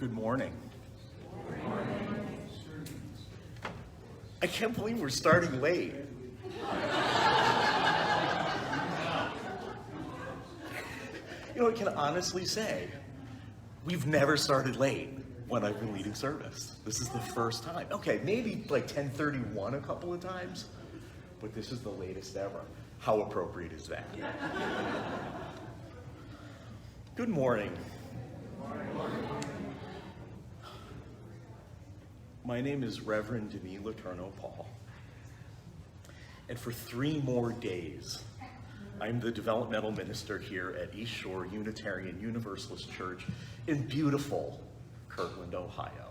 Good morning. I can't believe we're starting late. You know, I can honestly say, we've never started late when I've been leading service. This is the first time. Okay, maybe like 10:31 a couple of times, but this is the latest ever. How appropriate is that? Good morning. My name is Reverend Denis Paul, and for 3 more days, I'm the developmental minister here at East Shore Unitarian Universalist Church in beautiful Kirtland, Ohio.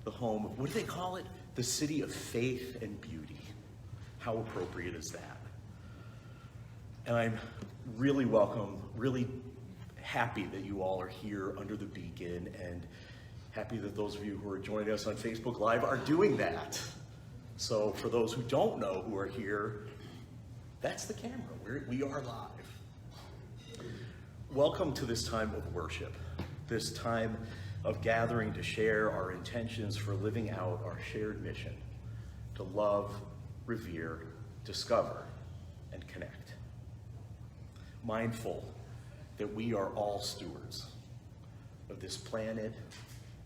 The home of, what do they call it? The city of faith and beauty. How appropriate is that? And I'm really really happy that you all are here under the beacon, and happy that those of you who are joining us on Facebook Live are doing that. So for those who don't know who are here, that's the camera. We are live. Welcome to this time of worship, this time of gathering to share our intentions for living out our shared mission to love, revere, discover, and connect. Mindful that we are all stewards of this planet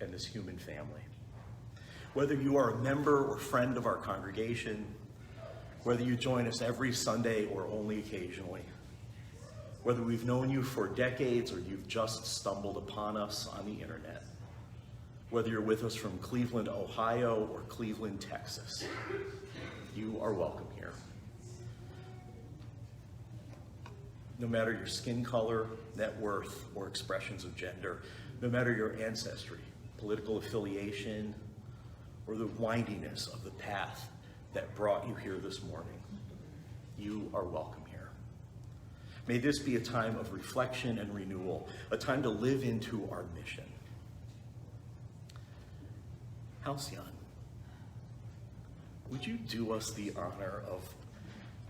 and this human family. Whether you are a member or friend of our congregation, whether you join us every Sunday or only occasionally, whether we've known you for decades or you've just stumbled upon us on the internet, whether you're with us from Cleveland, Ohio, or Cleveland, Texas, you are welcome here. No matter your skin color, net worth, or expressions of gender, no matter your ancestry, political affiliation, or the windiness of the path that brought you here this morning, you are welcome here. May this be a time of reflection and renewal, a time to live into our mission. Halcyon, would you do us the honor of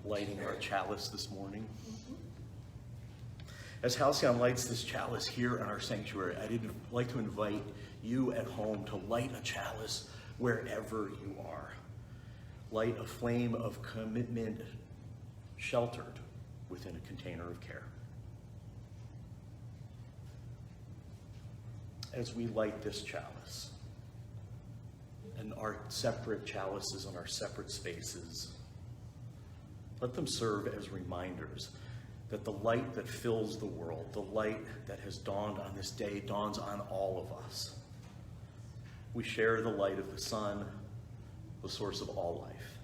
lighting our chalice this morning? As Halcyon lights this chalice here in our sanctuary, I'd like to invite you at home to light a chalice wherever you are. Light a flame of commitment sheltered within a container of care. As we light this chalice, and our separate chalices in our separate spaces, let them serve as reminders that the light that fills the world, the light that has dawned on this day, dawns on all of us. We share the light of the sun, the source of all life.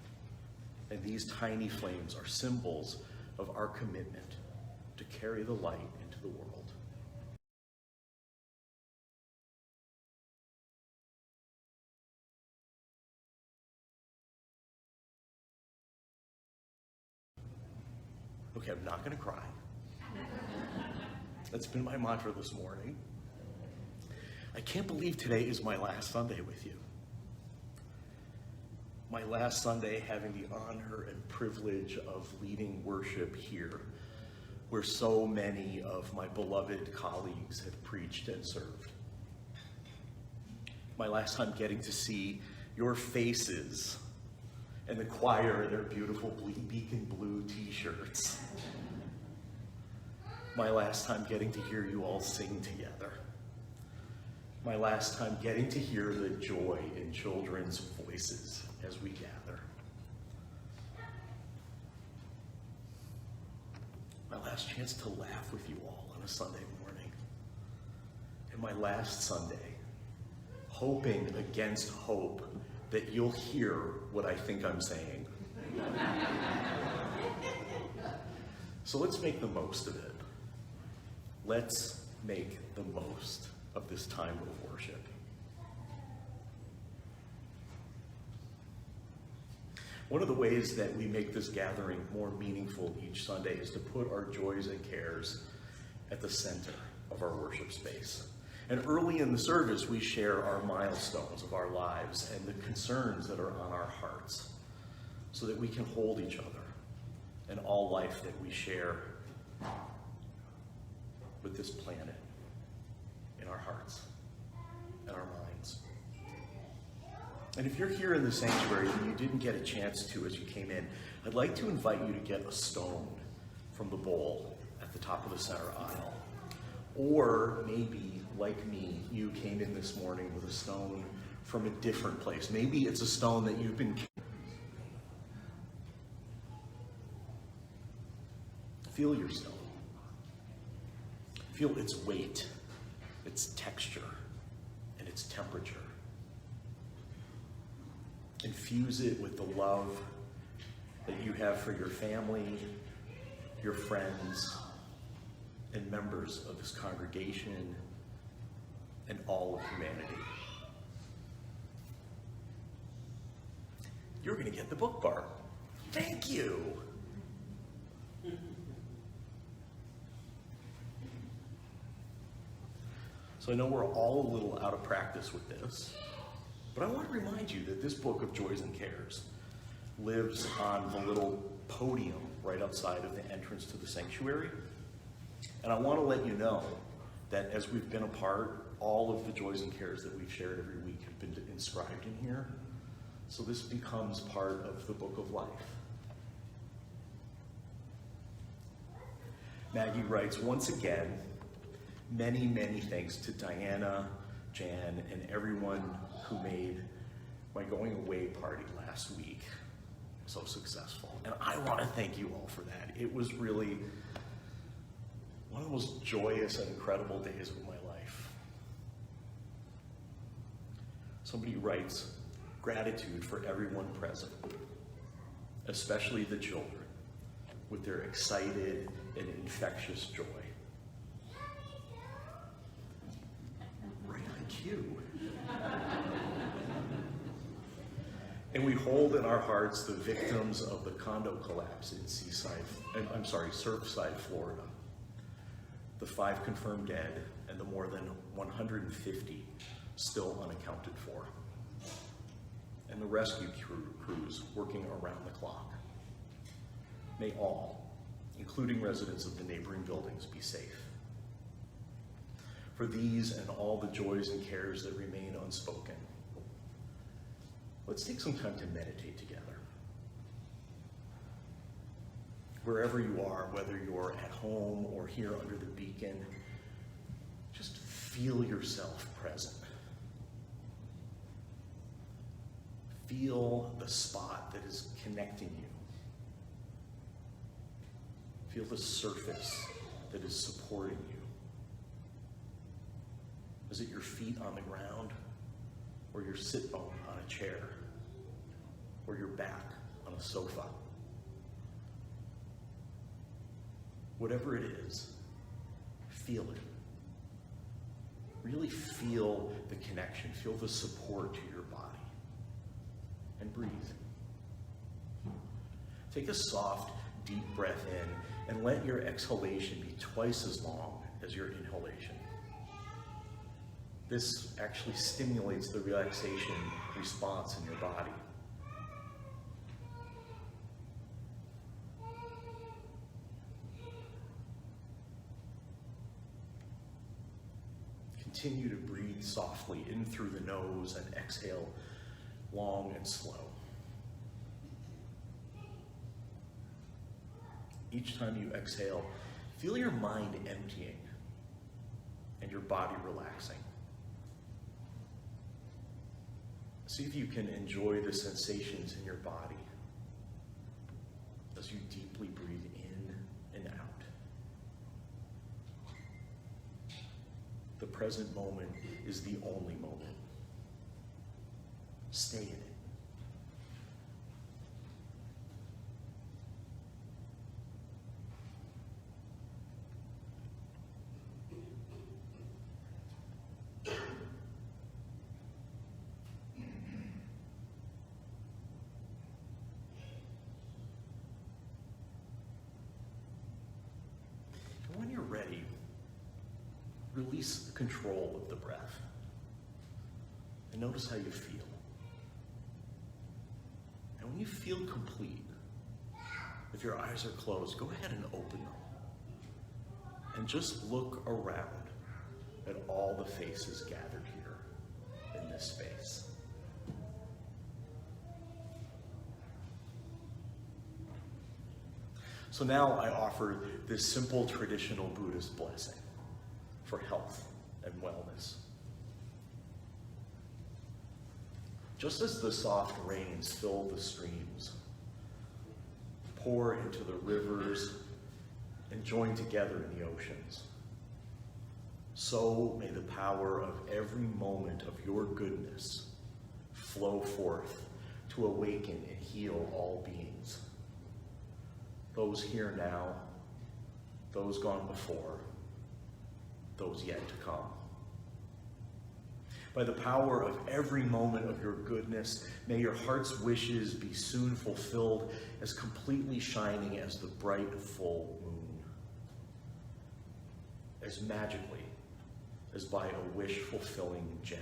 And these tiny flames are symbols of our commitment to carry the light into the world. Okay, I'm not gonna cry. That's been my mantra this morning. I can't believe today is my last Sunday with you. My last Sunday having the honor and privilege of leading worship here, where so many of my beloved colleagues have preached and served. My last time getting to see your faces and the choir in their beautiful beacon blue t-shirts. My last time getting to hear you all sing together. My last time getting to hear the joy in children's voices as we gather. My last chance to laugh with you all on a Sunday morning. And my last Sunday, hoping against hope that you'll hear what I think I'm saying. So let's make the most of it. Let's make the most of this time of worship. One of the ways that we make this gathering more meaningful each Sunday is to put our joys and cares at the center of our worship space. And early in the service, we share our milestones of our lives and the concerns that are on our hearts so that we can hold each other and all life that we share with this planet in our hearts. And if you're here in the sanctuary and you didn't get a chance to as you came in, I'd like to invite you to get a stone from the bowl at the top of the center aisle. Or maybe, like me, you came in this morning with a stone from a different place. Maybe it's a stone that you've been... Feel your stone. Feel its weight, its texture, and its temperature. Infuse it with the love that you have for your family, your friends, and members of this congregation, and all of humanity. You're going to get the book bar. Thank you. So I know we're all a little out of practice with this, but I want to remind you that this book of Joys and Cares lives on the little podium right outside of the entrance to the sanctuary. And I want to let you know that as we've been apart, all of the joys and cares that we've shared every week have been inscribed in here. So this becomes part of the book of life. Maggie writes, once again, many, many thanks to Diana, Jan, and everyone who made my going away party last week so successful. And I want to thank you all for that. It was really one of the most joyous and incredible days of my life. Somebody writes, gratitude for everyone present, especially the children, with their excited and infectious joy. Right on cue. And we hold in our hearts the victims of the condo collapse in Surfside, Florida. The 5 confirmed dead and the more than 150 still unaccounted for. And the rescue crews working around the clock. May all, including residents of the neighboring buildings, be safe. For these and all the joys and cares that remain unspoken, let's take some time to meditate together. Wherever you are, whether you're at home or here under the beacon, just feel yourself present. Feel the spot that is connecting you. Feel the surface that is supporting you. Is it your feet on the ground, or your sit bone on a chair, or your back on a sofa? Whatever it is, feel it. Really feel the connection, feel the support to your body. And breathe. Take a soft, deep breath in and let your exhalation be twice as long as your inhalation. This actually stimulates the relaxation response in your body. Continue to breathe softly in through the nose and exhale long and slow. Each time you exhale, feel your mind emptying and your body relaxing. See if you can enjoy the sensations in your body as you deeply breathe in and out. The present moment is the only moment. Stay in it. And when you're ready, release control of the breath and notice how you feel. And when you feel complete, if your eyes are closed, go ahead and open them. And just look around at all the faces gathered here in this space. So now I offer this simple traditional Buddhist blessing for health and wellness. Just as the soft rains fill the streams, pour into the rivers, and join together in the oceans, so may the power of every moment of your goodness flow forth to awaken and heal all beings, those here now, those gone before, those yet to come. By the power of every moment of your goodness, may your heart's wishes be soon fulfilled, as completely shining as the bright full moon, as magically as by a wish-fulfilling gem.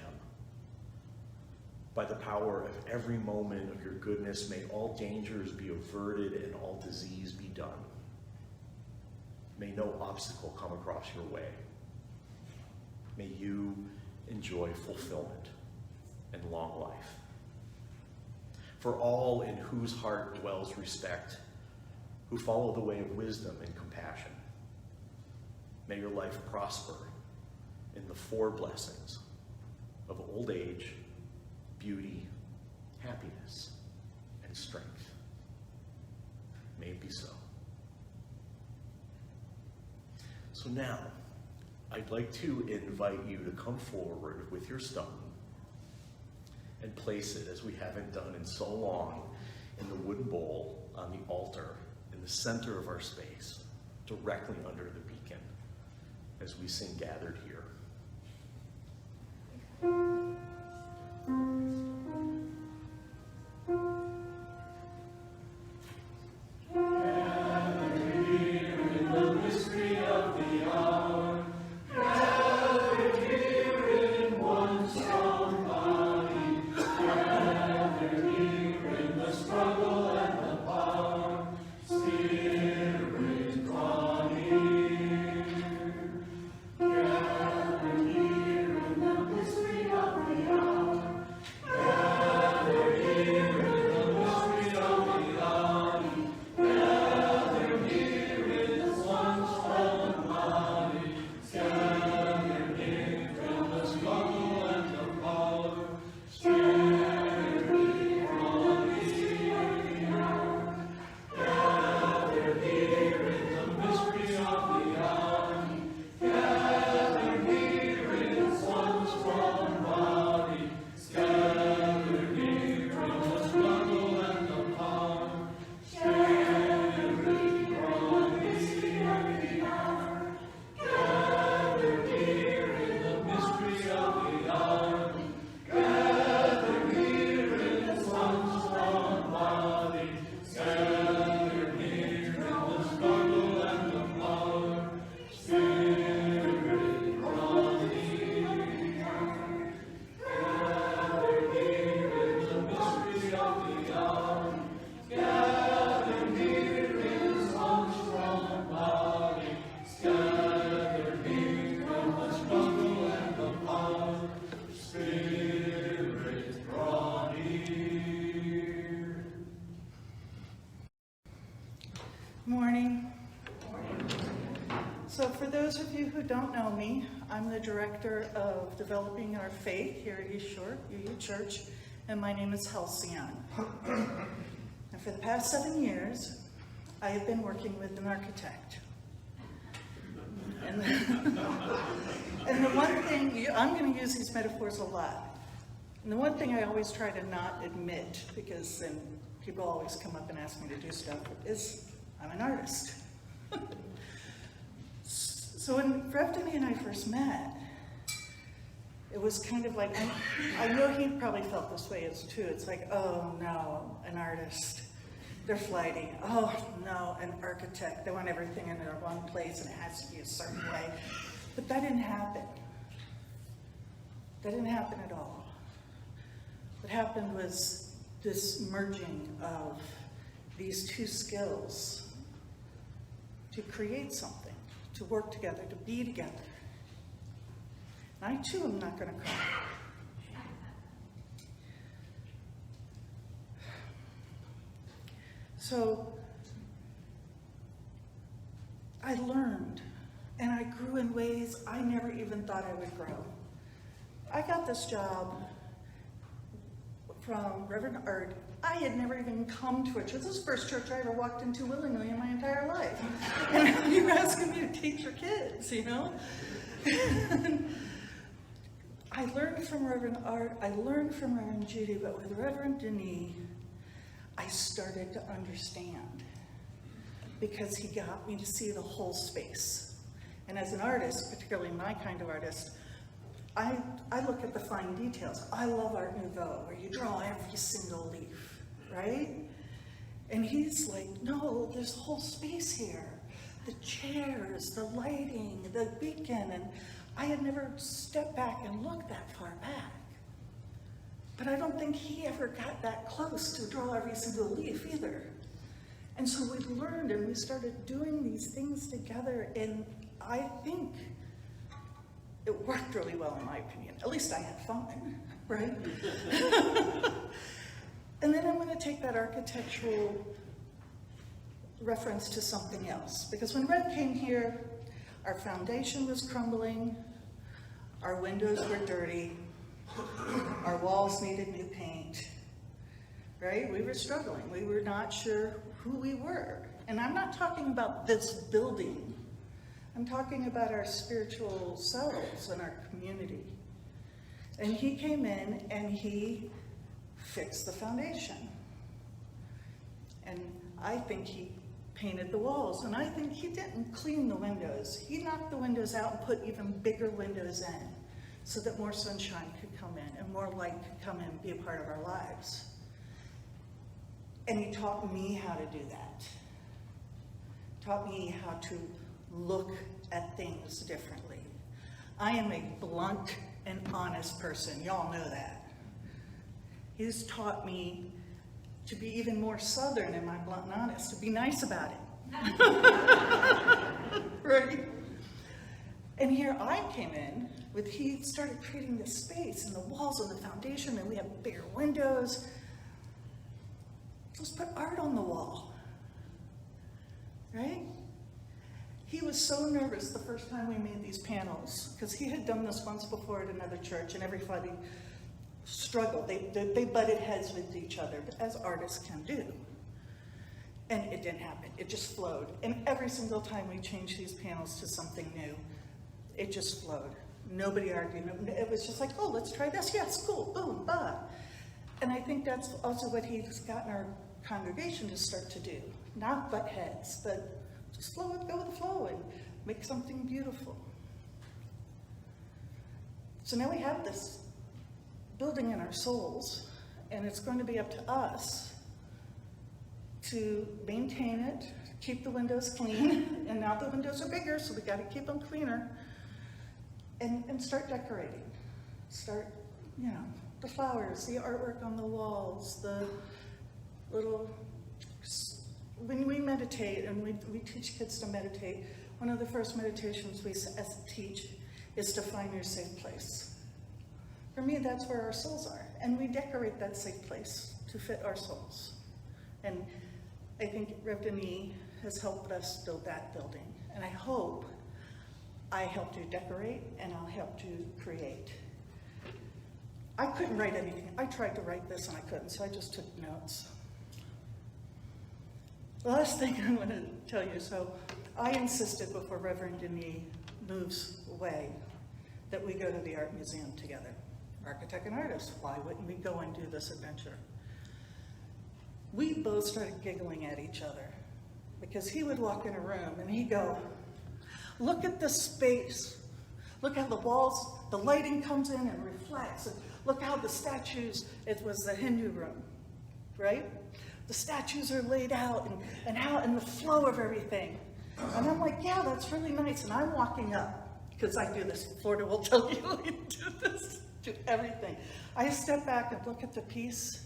By the power of every moment of your goodness, may all dangers be averted and all disease be done. May no obstacle come across your way. May you enjoy fulfillment and long life. For all in whose heart dwells respect, who follow the way of wisdom and compassion, may your life prosper in the 4 blessings of old age, beauty, happiness, and strength. May it be so. So now, I'd like to invite you to come forward with your stone and place it, as we haven't done in so long, in the wooden bowl on the altar in the center of our space, directly under the beacon, as we sing Gathered Here. So for those of you who don't know me, I'm the director of developing our faith here at East Shore UU Church, and my name is Halcyon. And for the past 7 years, I have been working with an architect. And the one thing, I'm going to use these metaphors a lot, and the one thing I always try to not admit, because then people always come up and ask me to do stuff, is I'm an artist. So when Rev Denis and I first met, it was kind of like, I know he probably felt this way as too. It's like, oh no, an artist. They're flighty. Oh no, an architect. They want everything in their one place and it has to be a certain way. But that didn't happen. That didn't happen at all. What happened was this merging of these two skills to create something, to work together, to be together. And I too am not going to cry. So I learned, and I grew in ways I never even thought I would grow. I got this job from Reverend. I had never even come to a church. This is the first church I ever walked into willingly in my entire life. And you're asking me to teach your kids, you know? I learned from Reverend Art, I learned from Reverend Judy, but with Reverend Denis, I started to understand, because he got me to see the whole space. And as an artist, particularly my kind of artist, I look at the fine details. I love Art Nouveau, where you draw every single leaf, right? And he's like, no, there's a whole space here. The chairs, the lighting, the beacon, and I had never stepped back and looked that far back. But I don't think he ever got that close to draw every single leaf either. And so we learned and we started doing these things together, and I think it worked really well in my opinion. At least I had fun, right? And then I'm going to take that architectural reference to something else. Because when Red came here, our foundation was crumbling, our windows were dirty, our walls needed new paint, right? We were struggling. We were not sure who we were. And I'm not talking about this building. I'm talking about our spiritual selves and our community. And he came in and he fixed the foundation. And I think he painted the walls, and I think he didn't clean the windows. He knocked the windows out and put even bigger windows in so that more sunshine could come in and more light could come in and be a part of our lives. And he taught me how to do that. Taught me how to look at things differently. I am a blunt and honest person. Y'all know that. He's taught me to be even more Southern in my blunt and honest, to be nice about it. Right? And here I came in with, he started creating this space and the walls and the foundation, and we have bigger windows. Let's put art on the wall. Right? He was so nervous the first time we made these panels, because he had done this once before at another church, and everybody struggled. They butted heads with each other, but as artists can do. And it didn't happen. It just flowed. And every single time we changed these panels to something new, it just flowed. Nobody argued. It was just like, oh, let's try this. Yes, cool, boom, bah. And I think that's also what he's gotten our congregation to start to do. Not butt heads, but just go with the flow and make something beautiful. So now we have this building in our souls, and it's going to be up to us to maintain it, keep the windows clean, and now the windows are bigger, so we got to keep them cleaner, and start decorating. Start, you know, the flowers, the artwork on the walls, the little, when we meditate and we teach kids to meditate, one of the first meditations we teach is to find your safe place. For me, that's where our souls are, and we decorate that safe place to fit our souls. And I think Rev Denis has helped us build that building, and I hope I helped you decorate and I'll help you create. I couldn't write anything. I tried to write this and I couldn't, so I just took notes. The last thing I want to tell you, so I insisted before Reverend Denis moves away that we go to the art museum together. Architect and artist, why wouldn't we go and do this adventure? We both started giggling at each other because he would walk in a room and he'd go, look at the space. Look how the walls, the lighting comes in and reflects. And look how the statues, it was the Hindu room, right? The statues are laid out and the flow of everything. And I'm like, yeah, that's really nice. And I'm walking up, because I do this, Florida will tell you I do this. Do everything. I step back and look at the piece,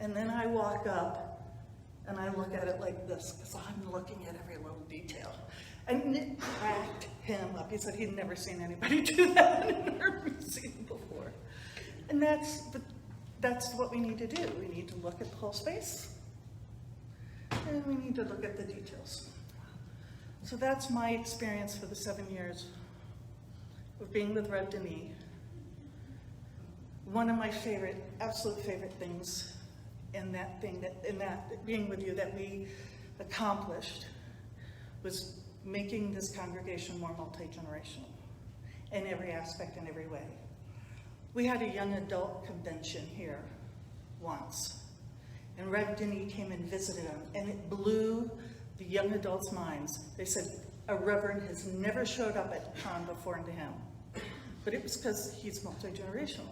and then I walk up and I look at it like this, because I'm looking at every little detail. And it cracked him up. He said he'd never seen anybody do that in our museum before. And that's what we need to do. We need to look at the whole space, and we need to look at the details. So that's my experience for the 7 years of being with Rev Denis. One of my absolute favorite things in that being with you that we accomplished was making this congregation more multi-generational in every aspect, in every way. We had a young adult convention here once, and Rev Denis came and visited them, and it blew the young adults' minds. They said, a reverend has never showed up at con before to him. But it was because he's multi-generational.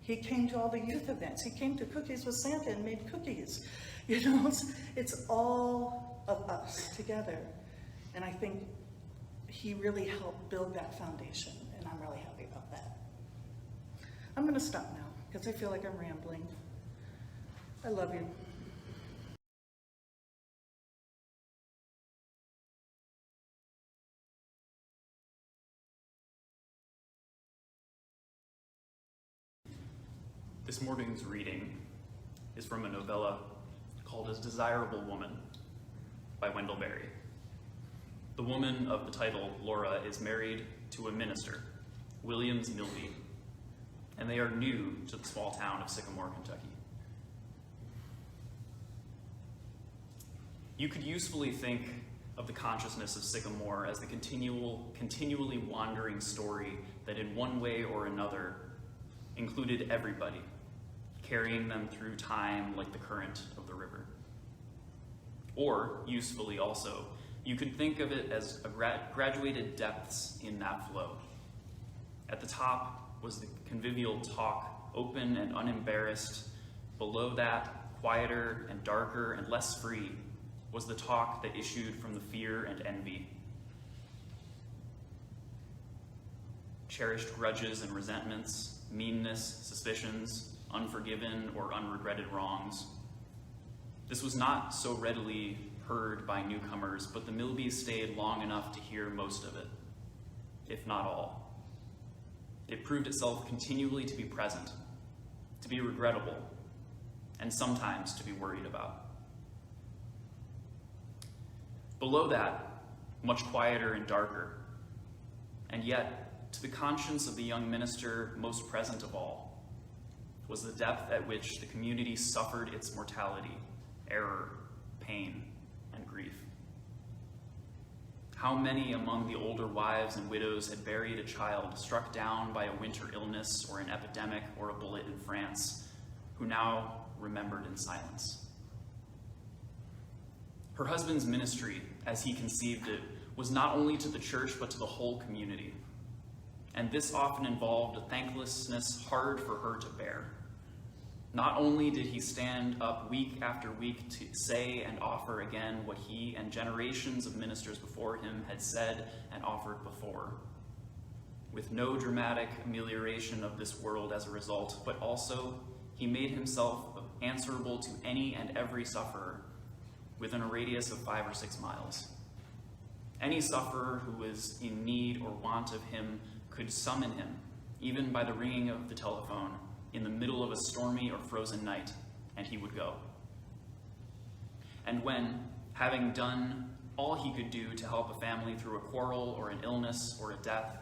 He came to all the youth events. He came to Cookies with Santa and made cookies. You know, it's all of us together. And I think he really helped build that foundation, and I'm really happy about that. I'm gonna stop now, because I feel like I'm rambling. I love you. This morning's reading is from a novella called As Desirable Woman by Wendell Berry. The woman of the title, Laura, is married to a minister, Williams Milby, and they are new to the small town of Sycamore, Kentucky. You could usefully think of the consciousness of Sycamore as the continually wandering story that in one way or another included everybody, carrying them through time like the current of the river. Or, usefully also, you could think of it as graduated depths in that flow. At the top was the convivial talk, open and unembarrassed. Below that, quieter and darker and less free, was the talk that issued from the fear and envy. Cherished grudges and resentments, meanness, suspicions, unforgiven or unregretted wrongs. This was not so readily heard by newcomers, but the Milbys stayed long enough to hear most of it, if not all. It proved itself continually to be present, to be regrettable, and sometimes to be worried about. Below that, much quieter and darker, and yet, to the conscience of the young minister most present of all, was the depth at which the community suffered its mortality, error, pain, and grief. How many among the older wives and widows had buried a child struck down by a winter illness or an epidemic or a bullet in France, who now remembered in silence? Her husband's ministry, as he conceived it, was not only to the church but to the whole community. And this often involved a thanklessness hard for her to bear. Not only did he stand up week after week to say and offer again what he and generations of ministers before him had said and offered before, with no dramatic amelioration of this world as a result, but also he made himself answerable to any and every sufferer within a radius of 5 or 6 miles. Any sufferer who was in need or want of him could summon him, even by the ringing of the telephone, in the middle of a stormy or frozen night, and he would go. And when, having done all he could do to help a family through a quarrel or an illness or a death,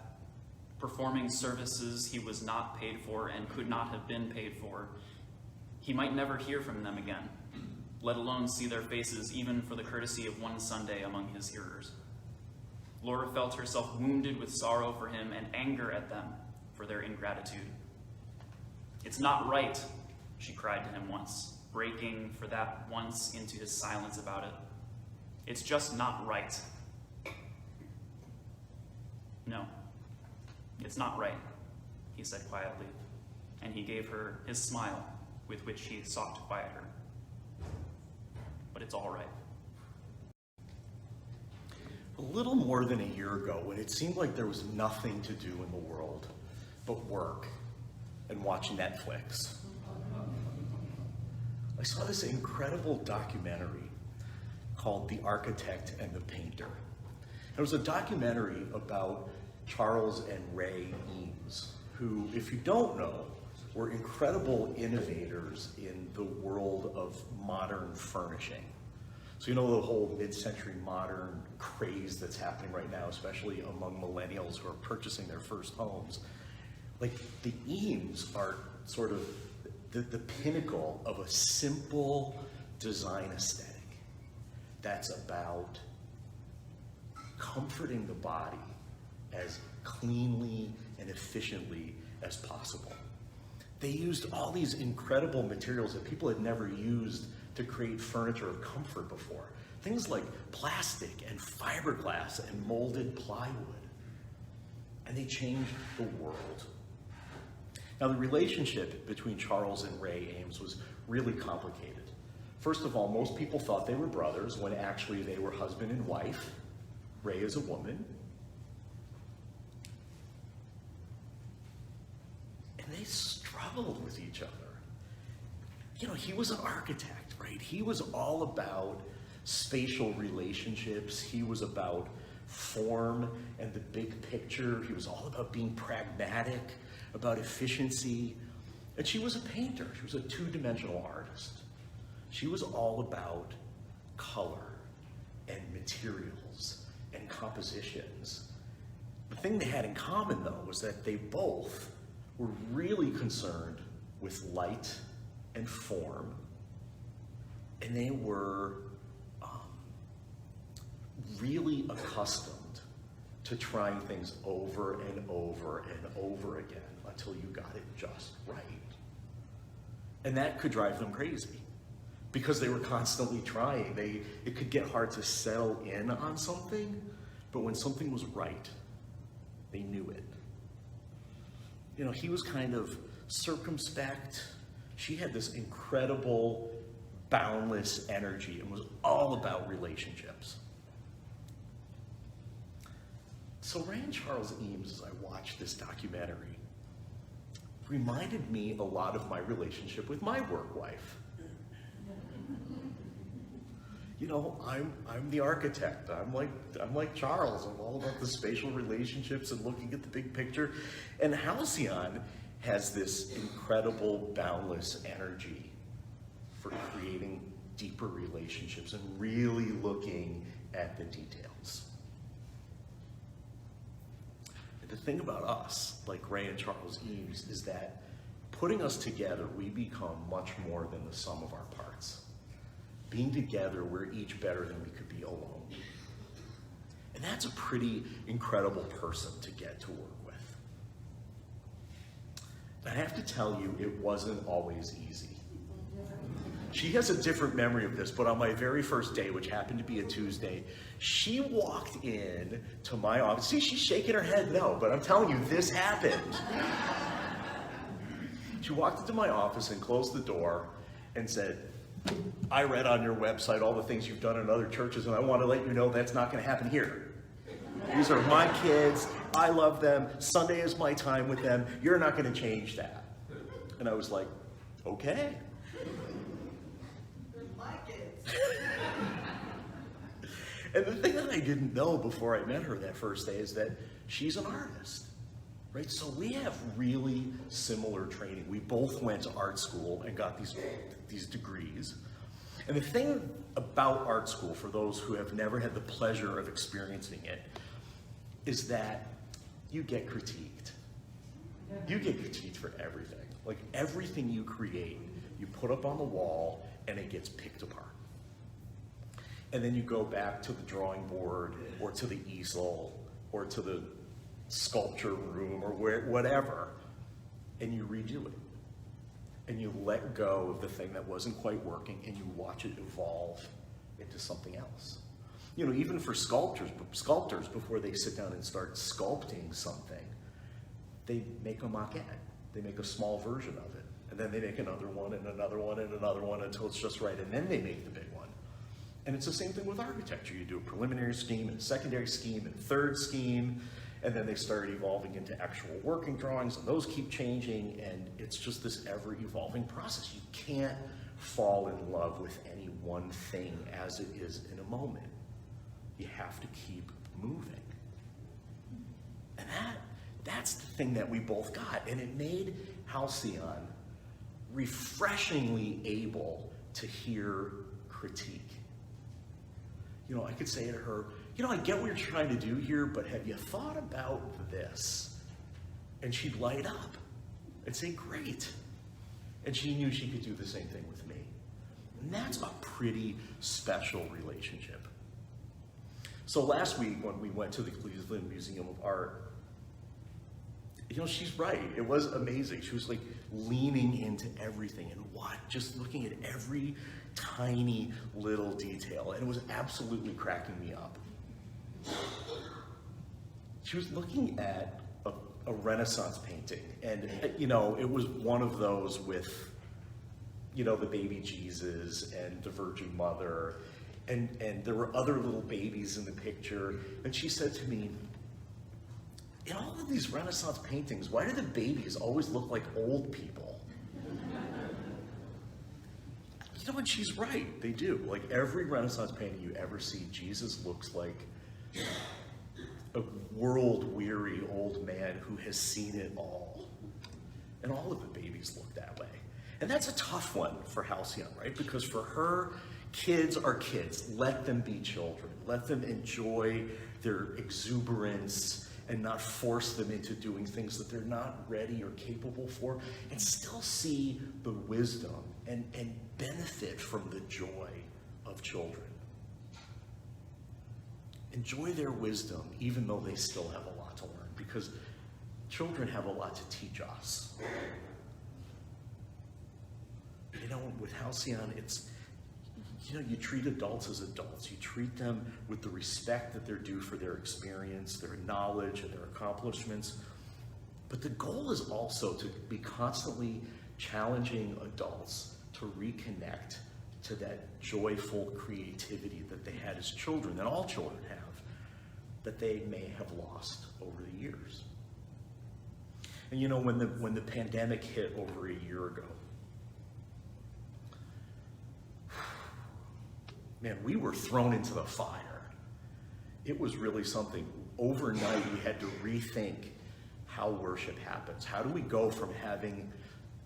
performing services he was not paid for and could not have been paid for, he might never hear from them again, let alone see their faces even for the courtesy of one Sunday among his hearers. Laura felt herself wounded with sorrow for him and anger at them for their ingratitude. "It's not right," she cried to him once, breaking for that once into his silence about it. "It's just not right." "No, it's not right," he said quietly, and he gave her his smile with which he sought to quiet her. "But it's all right." A little more than a year ago, when it seemed like there was nothing to do in the world but work and watch Netflix, I saw this incredible documentary called The Architect and the Painter. It was a documentary about Charles and Ray Eames, who, if you don't know, were incredible innovators in the world of modern furnishing. So you know the whole mid-century modern craze that's happening right now, especially among millennials who are purchasing their first homes. Like the Eames are sort of the pinnacle of a simple design aesthetic that's about comforting the body as cleanly and efficiently as possible. They used all these incredible materials that people had never used to create furniture of comfort before. Things like plastic and fiberglass and molded plywood. And they changed the world. Now, the relationship between Charles and Ray Eames was really complicated. First of all, most people thought they were brothers when actually they were husband and wife. Ray is a woman. And they struggled with each other. You know, he was an architect, right? He was all about spatial relationships. He was about form and the big picture. He was all about being pragmatic, about efficiency. And she was a painter. She was a two-dimensional artist. She was all about color and materials and compositions. The thing they had in common, though, was that they both were really concerned with light and form, and they were really accustomed to trying things over and over and over again until you got it just right. And that could drive them crazy because they were constantly trying. It could get hard to settle in on something, but when something was right, they knew it. You know, he was kind of circumspect. She had this incredible, boundless energy and was all about relationships. So Ray and Charles Eames, as I watched this documentary, reminded me a lot of my relationship with my work wife. You know, I'm the architect. I'm like Charles. I'm all about the spatial relationships and looking at the big picture. And Halcyon has this incredible, boundless energy for creating deeper relationships and really looking at the details. And the thing about us, like Ray and Charles Eames, is that putting us together, we become much more than the sum of our parts. Being together, we're each better than we could be alone. And that's a pretty incredible person to get to work with. I have to tell you, it wasn't always easy. She has a different memory of this, but on my very first day, which happened to be a Tuesday, she walked in to my office. See, she's shaking her head no, but I'm telling you, this happened. She walked into my office and closed the door and said, I read on your website all the things you've done in other churches, and I want to let you know that's not going to happen here. These are my kids. I love them. Sunday is my time with them. You're not going to change that. And I was like, okay. They're my kids. And the thing that I didn't know before I met her that first day is that she's an artist, right? So we have really similar training. We both went to art school and got these degrees. And the thing about art school, for those who have never had the pleasure of experiencing it, is that you get critiqued. You get critiqued for everything. Like everything you create, you put up on the wall and it gets picked apart. And then you go back to the drawing board or to the easel or to the sculpture room or whatever, and you redo it. And you let go of the thing that wasn't quite working and you watch it evolve into something else. You know, even for sculptors before they sit down and start sculpting something, they make a maquette. They make a small version of it. And then they make another one and another one and another one until it's just right. And then they make the big one. And it's the same thing with architecture. You do a preliminary scheme and a secondary scheme and a third scheme, and then they start evolving into actual working drawings, and those keep changing, and it's just this ever-evolving process. You can't fall in love with any one thing as it is in a moment. You have to keep moving. And that's the thing that we both got, and it made Halcyon refreshingly able to hear critique. I could say to her, I get what you're trying to do here, but have you thought about this? And she'd light up and say, great. And she knew she could do the same thing with me. And that's a pretty special relationship. So last week when we went to the Cleveland Museum of Art, she's right. It was amazing. She was like leaning into everything and just looking at every tiny little detail. And it was absolutely cracking me up. She was looking at a Renaissance painting, and it was one of those with the baby Jesus and the Virgin Mother, and there were other little babies in the picture. And she said to me, in all of these Renaissance paintings, why do the babies always look like old people? And she's right, they do. Like every Renaissance painting you ever see, Jesus looks like a world-weary old man who has seen it all. And all of the babies look that way. And that's a tough one for Halcyon, right? Because for her, kids are kids. Let them be children. Let them enjoy their exuberance and not force them into doing things that they're not ready or capable for, and still see the wisdom and benefit from the joy of children. Enjoy their wisdom, even though they still have a lot to learn, because children have a lot to teach us. With Halcyon, it's, you treat adults as adults. You treat them with the respect that they're due for their experience, their knowledge, and their accomplishments. But the goal is also to be constantly challenging adults to reconnect to that joyful creativity that they had as children, that all children have, that they may have lost over the years. And when the pandemic hit over a year ago, man, we were thrown into the fire. It was really something. Overnight, we had to rethink how worship happens. How do we go from having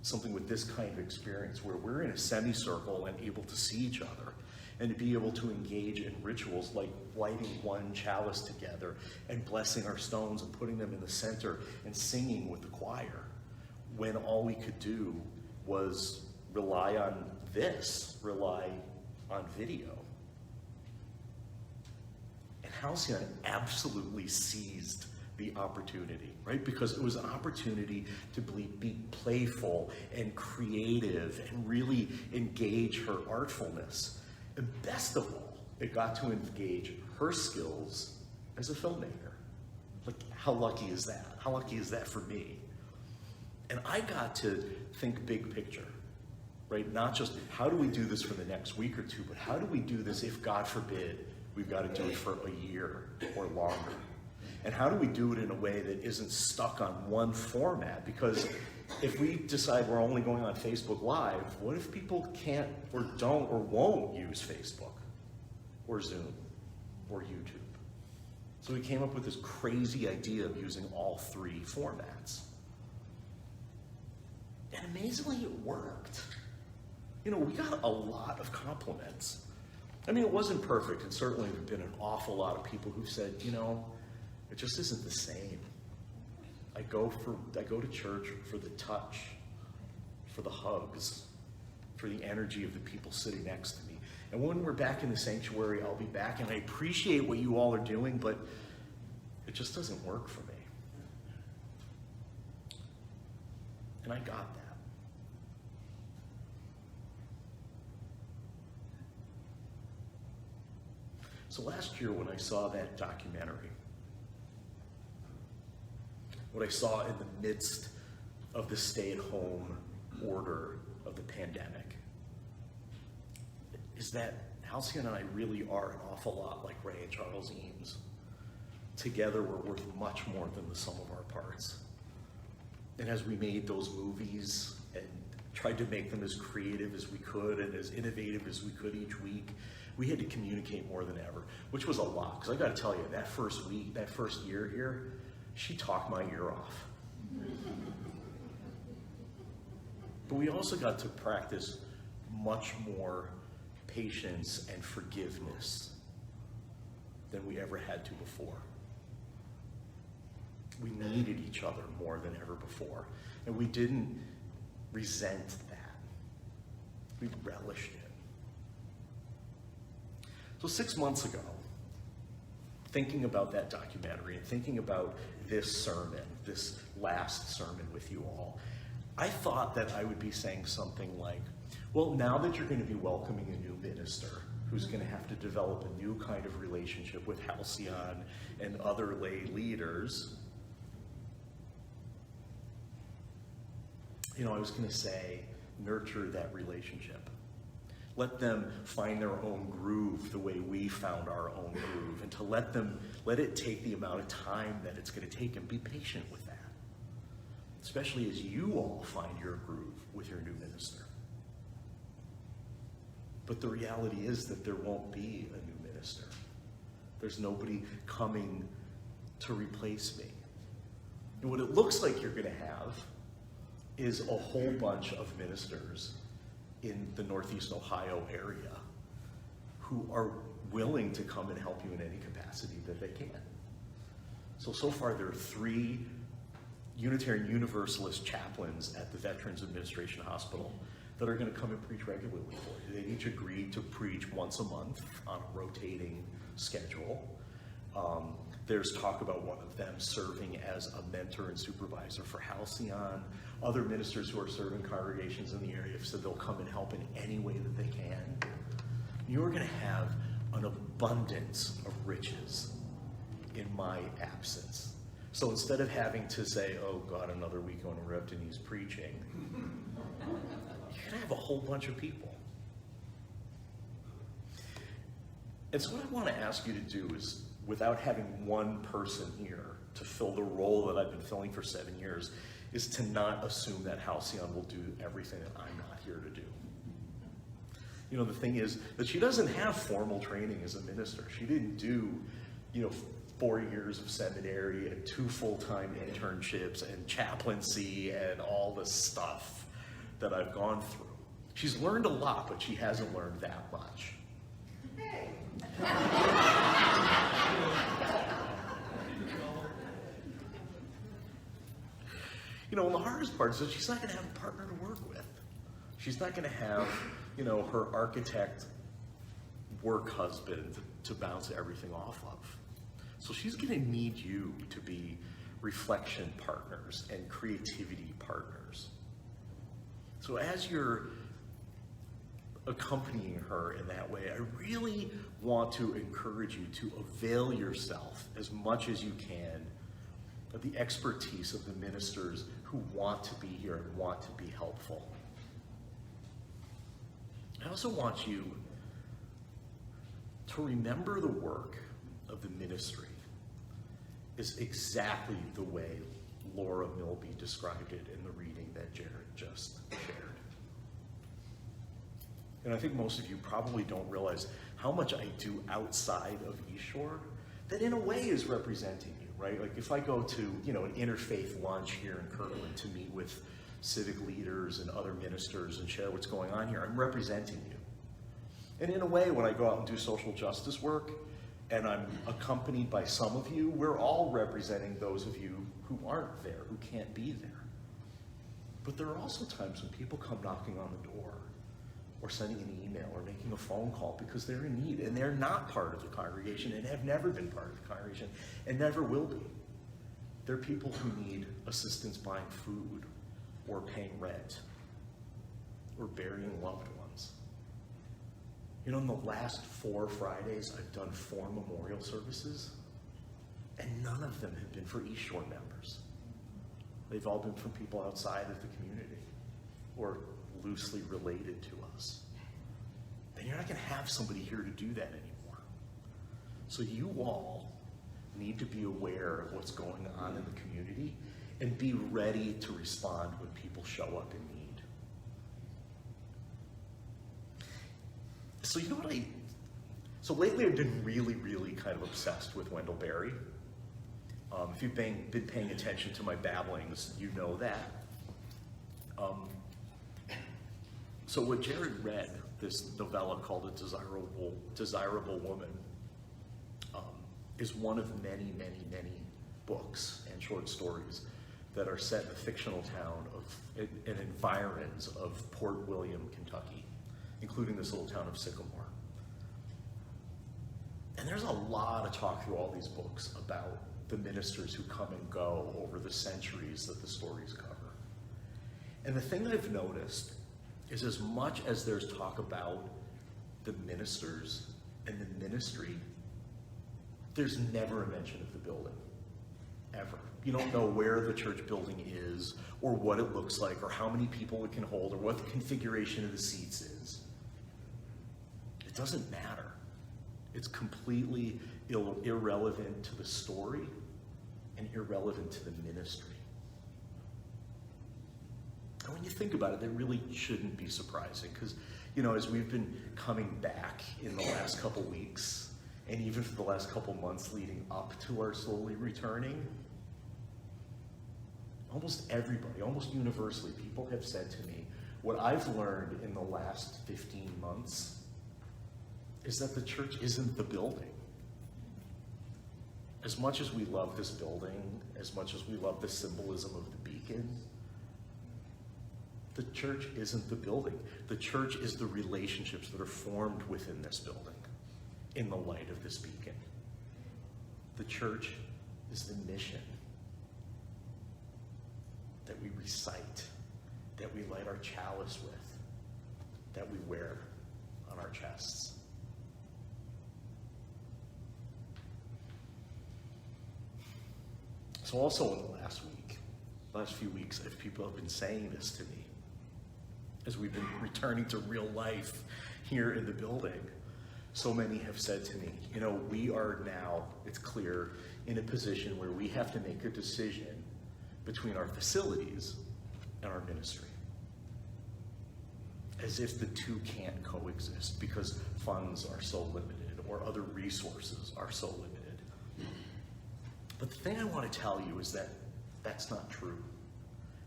something with this kind of experience where we're in a semicircle and able to see each other, and to be able to engage in rituals like lighting one chalice together and blessing our stones and putting them in the center and singing with the choir, when all we could do was rely on video. And Halcyon absolutely seized the opportunity, right? Because it was an opportunity to be playful and creative and really engage her artfulness. And best of all, it got to engage her skills as a filmmaker. Like, how lucky is that? How lucky is that for me? And I got to think big picture, right? Not just how do we do this for the next week or two, but how do we do this if, God forbid, we've got to do it for a year or longer? And how do we do it in a way that isn't stuck on one format? Because if we decide we're only going on Facebook Live, what if people can't or don't or won't use Facebook or Zoom or YouTube? So we came up with this crazy idea of using all three formats. And amazingly, it worked. We got a lot of compliments. I mean, it wasn't perfect, and certainly there have been an awful lot of people who've said, it just isn't the same. I go to church for the touch, for the hugs, for the energy of the people sitting next to me. And when we're back in the sanctuary, I'll be back, and I appreciate what you all are doing, but it just doesn't work for me. And I got that. So last year when I saw that documentary, what I saw in the midst of the stay-at-home order of the pandemic is that Halcyon and I really are an awful lot like Ray and Charles Eames. Together, we're worth much more than the sum of our parts. And as we made those movies and tried to make them as creative as we could and as innovative as we could each week, we had to communicate more than ever, which was a lot. Because I got to tell you, that first week, that first year here, she talked my ear off. But we also got to practice much more patience and forgiveness than we ever had to before. We needed each other more than ever before, and we didn't resent that. We relished it. So 6 months ago, thinking about that documentary and thinking about this sermon, this last sermon with you all, I thought that I would be saying something like, well, now that you're going to be welcoming a new minister who's going to have to develop a new kind of relationship with Halcyon and other lay leaders, I was going to say, nurture that relationship. Let them find their own groove the way we found our own groove, and to let it take the amount of time that it's going to take, and be patient with that. Especially as you all find your groove with your new minister. But the reality is that there won't be a new minister. There's nobody coming to replace me. And what it looks like you're going to have is a whole bunch of ministers in the Northeast Ohio area who are willing to come and help you in any capacity that they can. So far there are 3 Unitarian Universalist chaplains at the Veterans Administration Hospital that are going to come and preach regularly for you. They each agreed to preach once a month on a rotating schedule. There's talk about one of them serving as a mentor and supervisor for Halcyon. Other ministers who are serving congregations in the area have said they'll come and help in any way that they can. You're going to have an abundance of riches in my absence. So instead of having to say, oh God, another week on Reverend Denis preaching, you're going to have a whole bunch of people. And so what I want to ask you to do is, without having one person here to fill the role that I've been filling for 7 years, is to not assume that Halcyon will do everything that I'm not here to do. The thing is that she doesn't have formal training as a minister. She didn't do, 4 years of seminary and 2 full-time internships and chaplaincy and all the stuff that I've gone through. She's learned a lot, but she hasn't learned that much. And the hardest part is that she's not going to have a partner to work with. She's not going to have, her architect work husband to bounce everything off of. So she's going to need you to be reflection partners and creativity partners. So as you're accompanying her in that way, I really want to encourage you to avail yourself as much as you can of the expertise of the ministers who want to be here and want to be helpful. I also want you to remember the work of the ministry is exactly the way Laura Milby described it in the reading that Jared just shared. And I think most of you probably don't realize how much I do outside of East Shore that in a way is representing you, right? Like if I go to, an interfaith lunch here in Kirtland to meet with civic leaders and other ministers and share what's going on here, I'm representing you. And in a way, when I go out and do social justice work, and I'm accompanied by some of you, we're all representing those of you who aren't there, who can't be there. But there are also times when people come knocking on the door, or sending an email, or making a phone call because they're in need, and they're not part of the congregation, and have never been part of the congregation, and never will be. They're people who need assistance buying food, or paying rent, or burying loved ones. In the last 4 Fridays, I've done 4 memorial services, and none of them have been for East Shore members. They've all been from people outside of the community, or loosely related to us. Then you're not going to have somebody here to do that anymore. So you all need to be aware of what's going on in the community and be ready to respond when people show up in need. So so lately I've been really, really kind of obsessed with Wendell Berry. If you've been paying attention to my babblings, you know that. So what Jared read, this novella called A Desirable Woman, is one of many, many, many books and short stories that are set in the fictional town and environs of Port William, Kentucky, including this little town of Sycamore. And there's a lot of talk through all these books about the ministers who come and go over the centuries that the stories cover. And the thing that I've noticed is, as much as there's talk about the ministers and the ministry, there's never a mention of the building, ever. You don't know where the church building is, or what it looks like, or how many people it can hold, or what the configuration of the seats is. It doesn't matter. It's completely irrelevant to the story and irrelevant to the ministry. And when you think about it, that really shouldn't be surprising, because, you know, as we've been coming back in the last couple weeks, and even for the last couple months leading up to our slowly returning, almost everybody, almost universally, people have said to me, what I've learned in the last 15 months is that the church isn't the building. As much as we love this building, as much as we love the symbolism of the beacon, the church isn't the building. The church is the relationships that are formed within this building in the light of this beacon. The church is the mission that we recite, that we light our chalice with, that we wear on our chests. So also in the last few weeks, if people have been saying this to me, as we've been returning to real life here in the building, so many have said to me, you know, we are now, it's clear, in a position where we have to make a decision between our facilities and our ministry. As if the two can't coexist because funds are so limited or other resources are so limited. But the thing I want to tell you is that that's not true.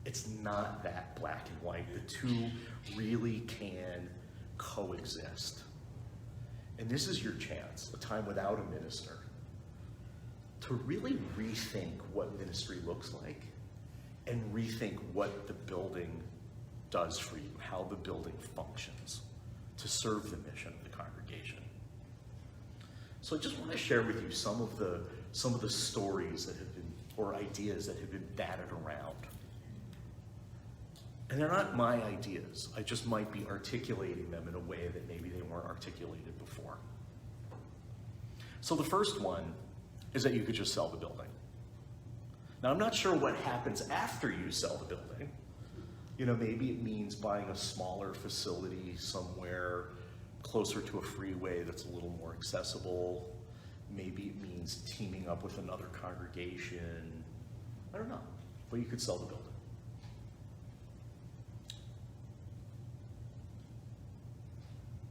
It's not that black and white. The two really can coexist. And this is your chance, a time without a minister, to really rethink what ministry looks like and rethink what the building does for you, how the building functions to serve the mission of the congregation. So I just want to share with you some of the stories that have been, or ideas that have been batted around. And they're not my ideas. I just might be articulating them in a way that maybe they weren't articulated before. So the first one is that you could just sell the building. Now, I'm not sure what happens after you sell the building. You know, maybe it means buying a smaller facility somewhere closer to a freeway that's a little more accessible. Maybe it means teaming up with another congregation. I don't know, but you could sell the building.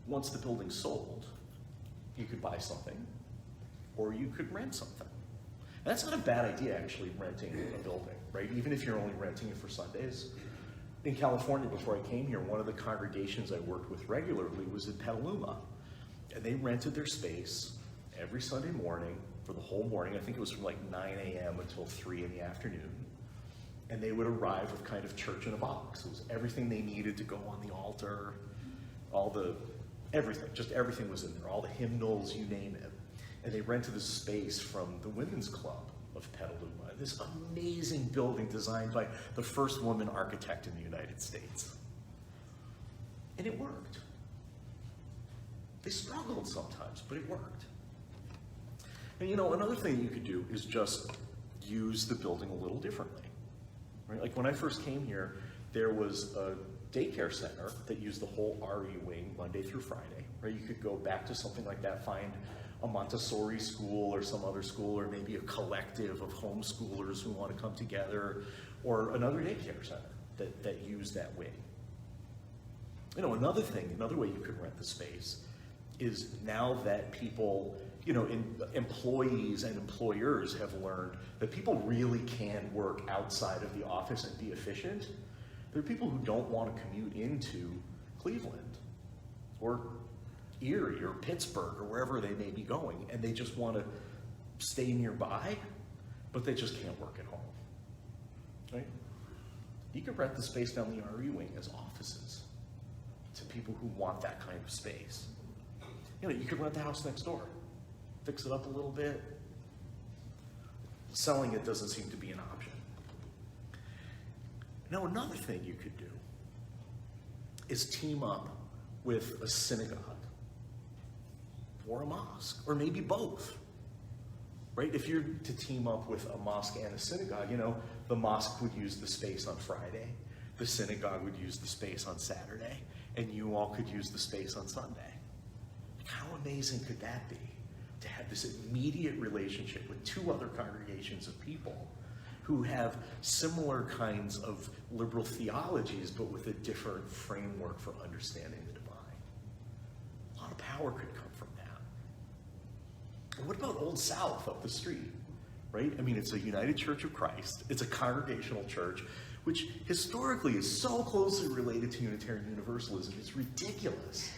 Once the building's sold, you could buy something, or you could rent something. And that's not a bad idea, actually, renting a building, right? Even if you're only renting it for Sundays. In California, before I came here, one of the congregations I worked with regularly was in Petaluma. And they rented their space every Sunday morning for the whole morning. I think it was from like 9 a.m. until 3 in the afternoon. And they would arrive with kind of church in a box. It was everything they needed to go on the altar, everything, just everything was in there, all the hymnals, you name it. And they rented this space from the Women's Club of Petaluma, this amazing building designed by the first woman architect in the United States. And it worked. They struggled sometimes, but it worked. And you know, another thing you could do is just use the building a little differently, right? Like when I first came here, there was a daycare center that used the whole RE wing Monday through Friday, right? You could go back to something like that, find a Montessori school or some other school, or maybe a collective of homeschoolers who want to come together, or another daycare center that used that wing. You know, another way you could rent the space is now that people, you know, employees and employers have learned that people really can work outside of the office and be efficient. There are people who don't want to commute into Cleveland or Erie or Pittsburgh or wherever they may be going, and they just want to stay nearby, but they just can't work at home, right? You could rent the space down the RE wing as offices to people who want that kind of space. You know, you could rent the house next door, fix it up a little bit. Selling it doesn't seem to be an option. Now, another thing you could do is team up with a synagogue or a mosque, or maybe both, right? If you're to team up with a mosque and a synagogue, you know, the mosque would use the space on Friday, the synagogue would use the space on Saturday, and you all could use the space on Sunday. How amazing could that be? To have this immediate relationship with two other congregations of people who have similar kinds of liberal theologies, but with a different framework for understanding the divine. A lot of power could come from that. And what about Old South up the street, right? I mean, it's a United Church of Christ. It's a congregational church, which historically is so closely related to Unitarian Universalism. It's ridiculous.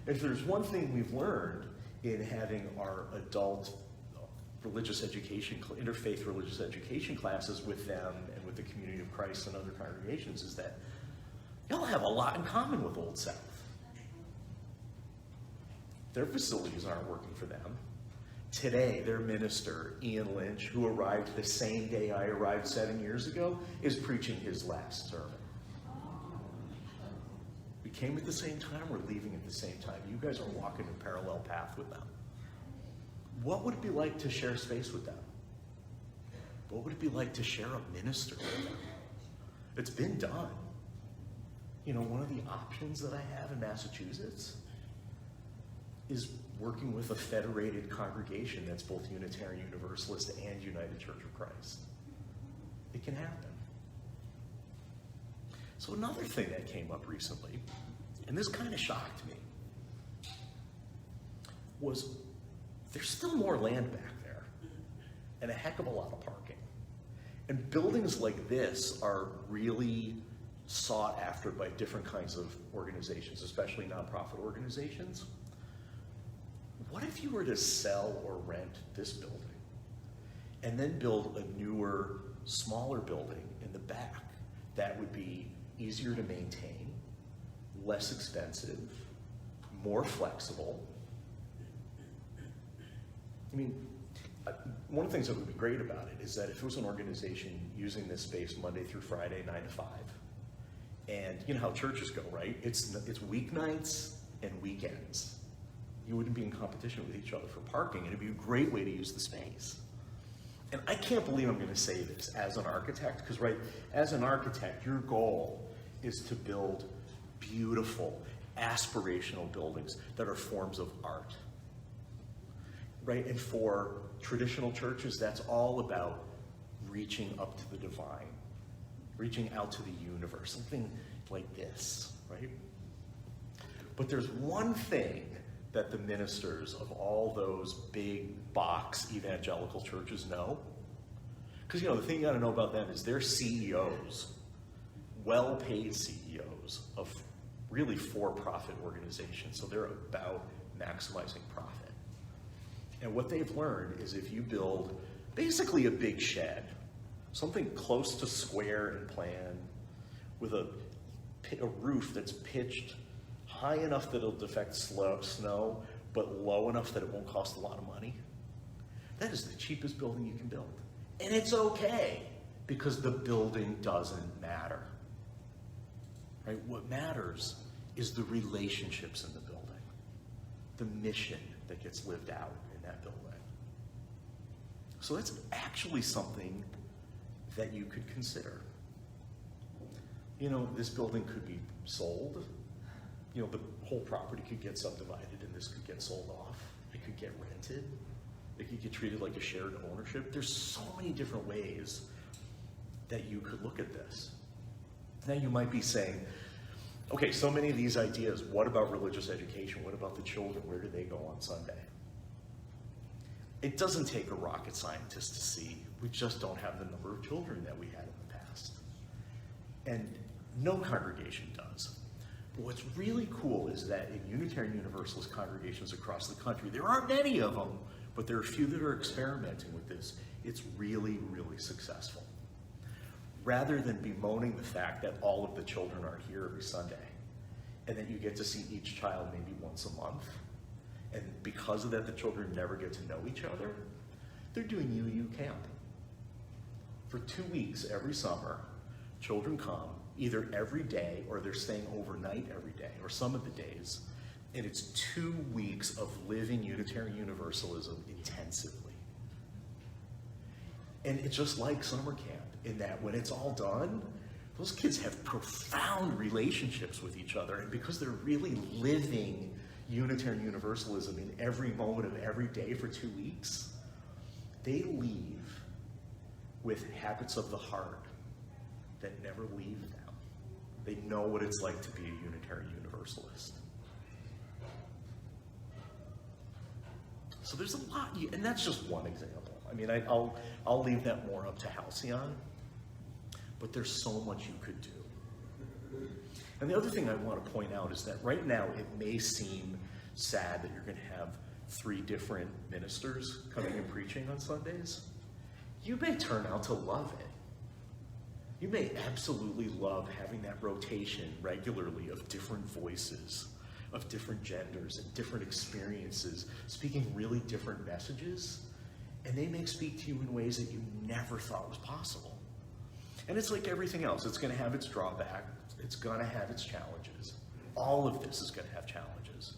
If there's one thing we've learned in having our adult religious education, interfaith religious education classes with them and with the Community of Christ and other congregations, is that y'all have a lot in common with Old South. Their facilities aren't working for them. Today, their minister, Ian Lynch, who arrived the same day I arrived 7 years ago, is preaching his last sermon. We came at the same time, we're leaving at the same time. You guys are walking a parallel path with them. What would it be like to share space with them? What would it be like to share a minister with them? It's been done. You know, one of the options that I have in Massachusetts is working with a federated congregation that's both Unitarian Universalist and United Church of Christ. It can happen. So another thing that came up recently, and this kind of shocked me, was there's still more land back there and a heck of a lot of parking. And buildings like this are really sought after by different kinds of organizations, especially nonprofit organizations. What if you were to sell or rent this building and then build a newer, smaller building in the back that would be easier to maintain, less expensive, more flexible? I mean, one of the things that would be great about it is that if it was an organization using this space Monday through Friday, 9 to 5, and you know how churches go, right? It's weeknights and weekends. You wouldn't be in competition with each other for parking, and it'd be a great way to use the space. And I can't believe I'm going to say this as an architect, because right, as an architect, your goal is to build beautiful, aspirational buildings that are forms of art. Right, and for traditional churches, that's all about reaching up to the divine, reaching out to the universe, something like this, right? But there's one thing that the ministers of all those big box evangelical churches know. Because, you know, the thing you got to know about them is they're CEOs, well-paid CEOs of really for-profit organizations. So they're about maximizing profit. And what they've learned is if you build basically a big shed, something close to square in plan, with a roof that's pitched high enough that it'll deflect snow, but low enough that it won't cost a lot of money, that is the cheapest building you can build. And it's okay, because the building doesn't matter. Right? What matters is the relationships in the building, the mission that gets lived out in that building. So that's actually something that you could consider. You know, this building could be sold. You know, the whole property could get subdivided and this could get sold off. It could get rented. It could get treated like a shared ownership. There's so many different ways that you could look at this. Now you might be saying, okay, so many of these ideas, what about religious education? What about the children? Where do they go on Sunday? It doesn't take a rocket scientist to see we just don't have the number of children that we had in the past. And no congregation does. But what's really cool is that in Unitarian Universalist congregations across the country, there aren't many of them but there are a few that are experimenting with this. It's really, really successful. Rather than bemoaning the fact that all of the children are here every Sunday, and that you get to see each child maybe once a month, and because of that, the children never get to know each other, they're doing UU camp. For 2 weeks every summer, children come either every day or they're staying overnight every day, or some of the days, and it's 2 weeks of living Unitarian Universalism intensively. And it's just like summer camp in that when it's all done, those kids have profound relationships with each other, and because they're really living Unitarian Universalism in every moment of every day for 2 weeks, they leave with habits of the heart that never leave them. They know what it's like to be a Unitarian Universalist. So there's a lot, and that's just one example. I mean, I'll leave that more up to Halcyon, but there's so much you could do. And the other thing I want to point out is that right now it may seem sad that you're going to have 3 different ministers coming and preaching on Sundays. You may turn out to love it. You may absolutely love having that rotation regularly of different voices, of different genders and different experiences, speaking really different messages, and they may speak to you in ways that you never thought was possible. And it's like everything else. It's going to have its drawbacks. It's going to have its challenges. All of this is going to have challenges.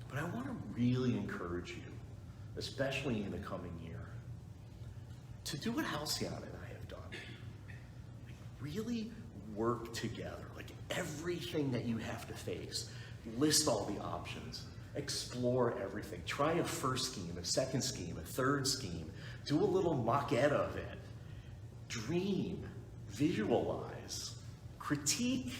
But I want to really encourage you, especially in the coming year, to do what Halcyon and I have done. Like, really work together. Like, everything that you have to face, list all the options, explore everything. Try a first scheme, a second scheme, a third scheme. Do a little maquette of it. Dream, visualize, critique,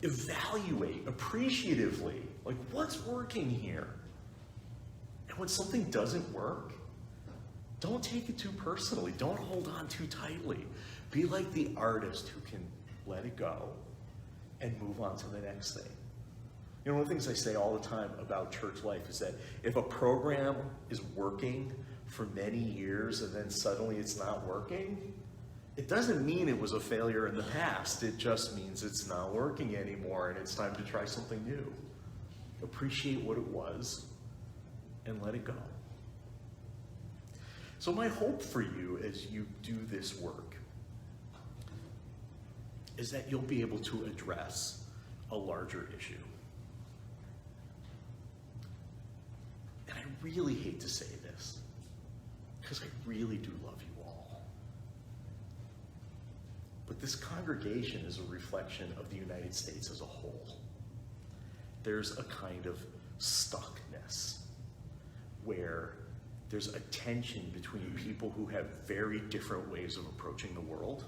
evaluate appreciatively. Like, what's working here? And when something doesn't work, don't take it too personally. Don't hold on too tightly. Be like the artist who can let it go and move on to the next thing. You know, one of the things I say all the time about church life is that if a program is working for many years and then suddenly it's not working, it doesn't mean it was a failure in the past. It just means it's not working anymore and it's time to try something new. Appreciate what it was and let it go. So my hope for you as you do this work is that you'll be able to address a larger issue. And I really hate to say this, because I really do love you all. But this congregation is a reflection of the United States as a whole. There's a kind of stuckness where there's a tension between people who have very different ways of approaching the world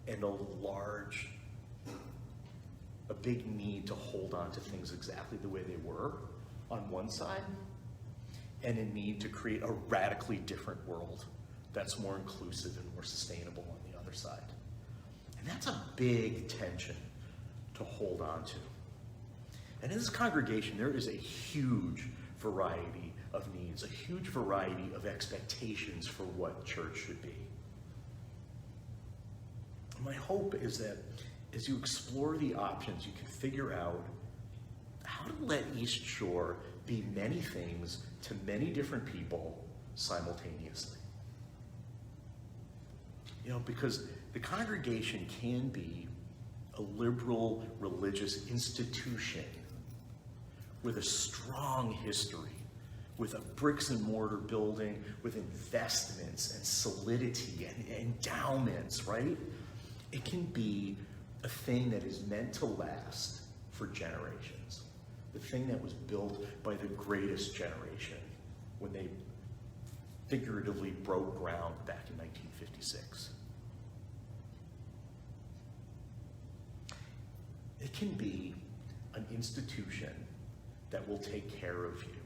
and a big need to hold on to things exactly the way they were on one side, and a need to create a radically different world that's more inclusive and more sustainable on the other side. And that's a big tension to hold on to. And in this congregation, there is a huge variety of needs, a huge variety of expectations for what church should be. My hope is that as you explore the options, you can figure out how to let East Shore be many things to many different people simultaneously. You know, because the congregation can be a liberal religious institution with a strong history, with a bricks and mortar building, with investments and solidity and endowments, right? It can be a thing that is meant to last for generations. The thing that was built by the greatest generation when they figuratively broke ground back in 1956. It can be an institution that will take care of you.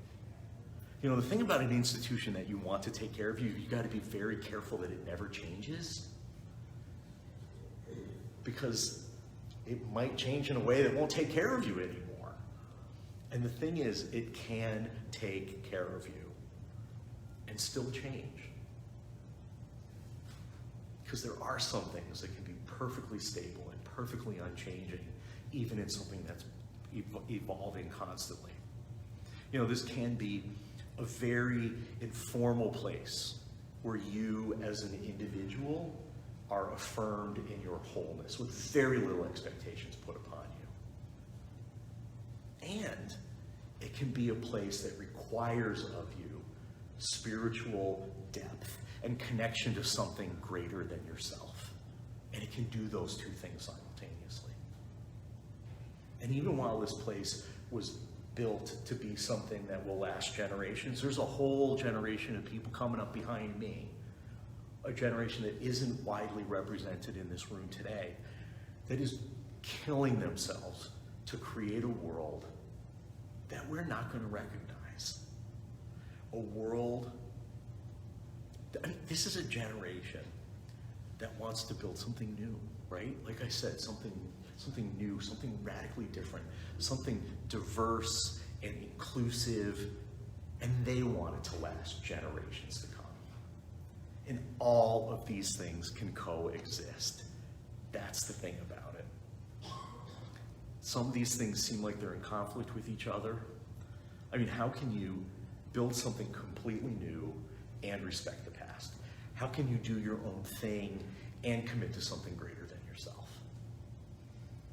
You know, the thing about an institution that you want to take care of you, you got to be very careful that it never changes, because it might change in a way that won't take care of you anymore. And the thing is, it can take care of you and still change. Because there are some things that can be perfectly stable and perfectly unchanging, even in something that's evolving constantly. This can be a very informal place where you as an individual are affirmed in your wholeness with very little expectations put upon you. And it can be a place that requires of you spiritual depth and connection to something greater than yourself. And it can do those two things simultaneously. And even while this place was built to be something that will last generations, there's a whole generation of people coming up behind me, a generation that isn't widely represented in this room today, that is killing themselves to create a world that we're not going to recognize. A world, this is a generation that wants to build something new, right? Like I said, something new, something radically different, something diverse and inclusive, and they want it to last generations to come. And all of these things can coexist. That's the thing about it. Some of these things seem like they're in conflict with each other. I mean, how can you build something completely new and respect the past? How can you do your own thing and commit to something greater than yourself?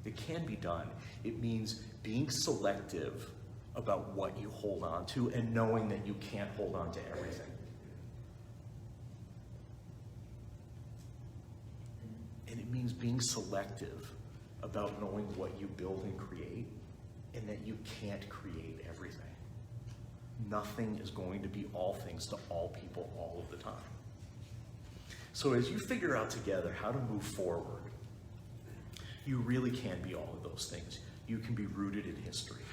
It can be done. It means being selective about what you hold on to and knowing that you can't hold on to everything. And it means being selective about knowing what you build and create, and that you can't create everything. Nothing is going to be all things to all people all of the time. So as you figure out together how to move forward, you really can be all of those things. You can be rooted in history.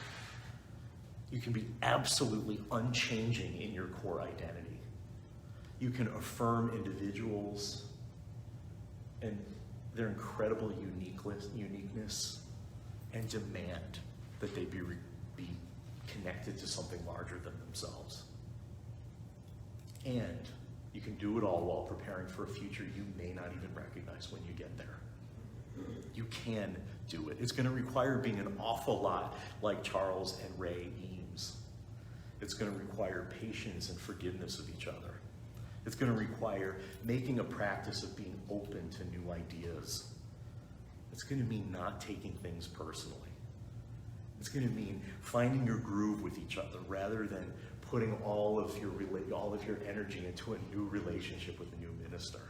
You can be absolutely unchanging in your core identity. You can affirm individuals and their incredible uniqueness and demand that they be connected to something larger than themselves. And you can do it all while preparing for a future you may not even recognize when you get there. You can do it. It's going to require being an awful lot like Charles and Ray Eames. It's going to require patience and forgiveness of each other. It's going to require making a practice of being open to new ideas. It's going to mean not taking things personally. It's going to mean finding your groove with each other rather than putting all of your energy into a new relationship with a new minister.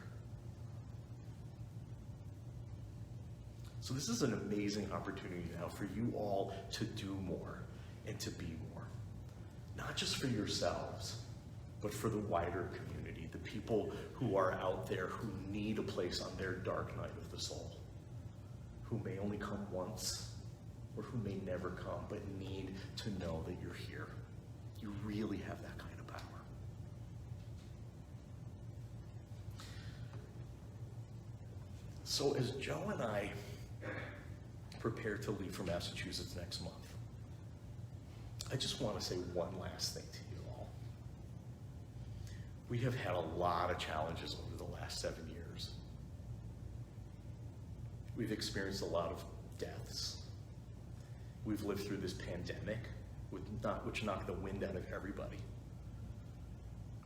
So this is an amazing opportunity now for you all to do more and to be more. Not just for yourselves, but for the wider community, the people who are out there who need a place on their dark night of the soul, who may only come once or who may never come, but need to know that you're here. You really have that kind of power. So as Joe and I prepare to leave for Massachusetts next month, I just want to say one last thing to you all. We have had a lot of challenges over the last 7 years. We've experienced a lot of deaths. We've lived through this pandemic, which knocked the wind out of everybody.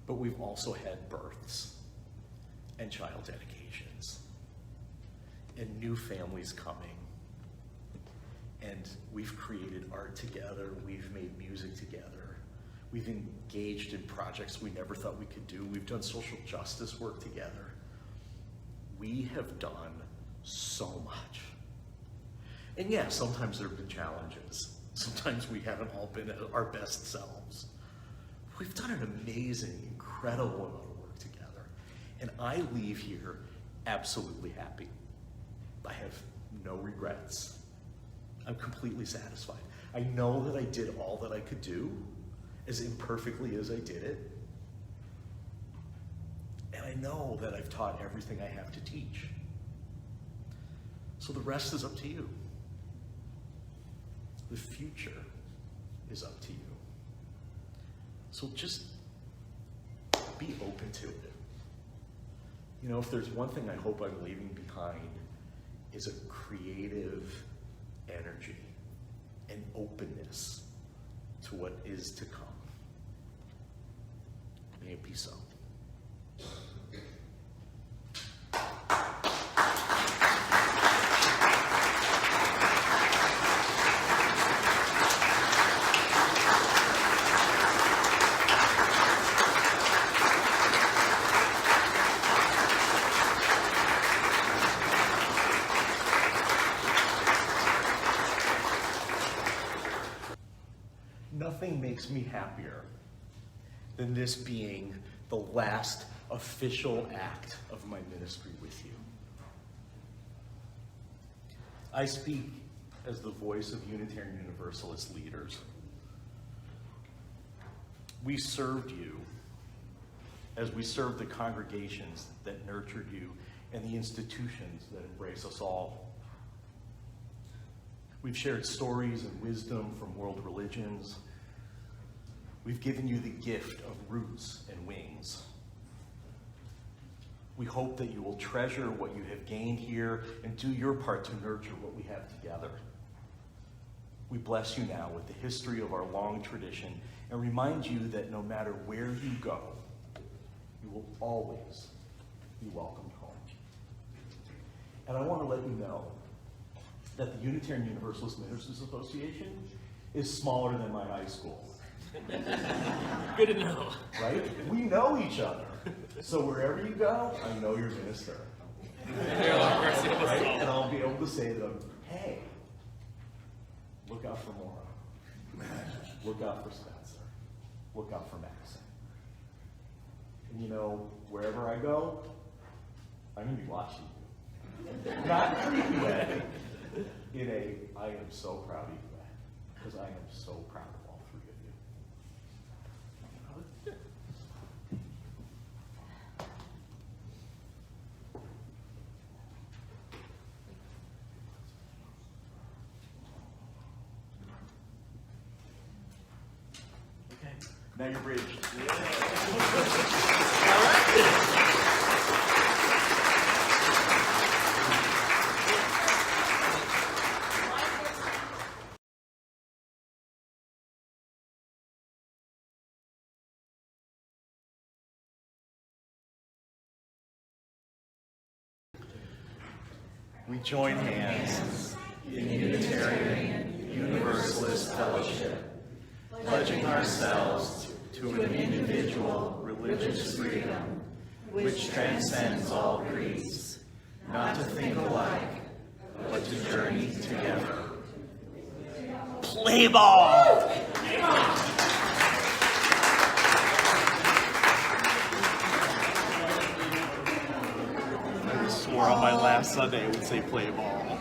But we've also had births and child dedications and new families coming. And we've created art together. We've made music together. We've engaged in projects we never thought we could do. We've done social justice work together. We have done so much. And yeah, sometimes there have been challenges. Sometimes we haven't all been at our best selves. We've done an amazing, incredible amount of work together. And I leave here absolutely happy. I have no regrets. I'm completely satisfied. I know that I did all that I could do, as imperfectly as I did it. And I know that I've taught everything I have to teach. So the rest is up to you. The future is up to you. So just be open to it. You know, if there's one thing I hope I'm leaving behind, is a creative energy and openness to what is to come. May it be so. Nothing makes me happier than this being the last official act of my ministry with you. I speak as the voice of Unitarian Universalist leaders. We served you as we served the congregations that nurtured you and the institutions that embrace us all. We've shared stories and wisdom from world religions. We've given you the gift of roots and wings. We hope that you will treasure what you have gained here and do your part to nurture what we have together. We bless you now with the history of our long tradition and remind you that no matter where you go, you will always be welcomed home. And I want to let you know that the Unitarian Universalist Ministers Association is smaller than my high school. Good to know. Right? We know each other. So wherever you go, I know your minister. Right? And I'll be able to say to them, hey, look out for Maura. Look out for Spencer. Look out for Max. And you know, wherever I go, I'm going to be watching you. Not in a creepy way. In a, I am so proud of you, because I am so proud of all three of you. Okay, now you're bridged. We join hands in Unitarian Universalist fellowship, pledging ourselves to an individual religious freedom which transcends all creeds, not to think alike, but to journey together. Play ball! I swore on my last Sunday I would say play ball.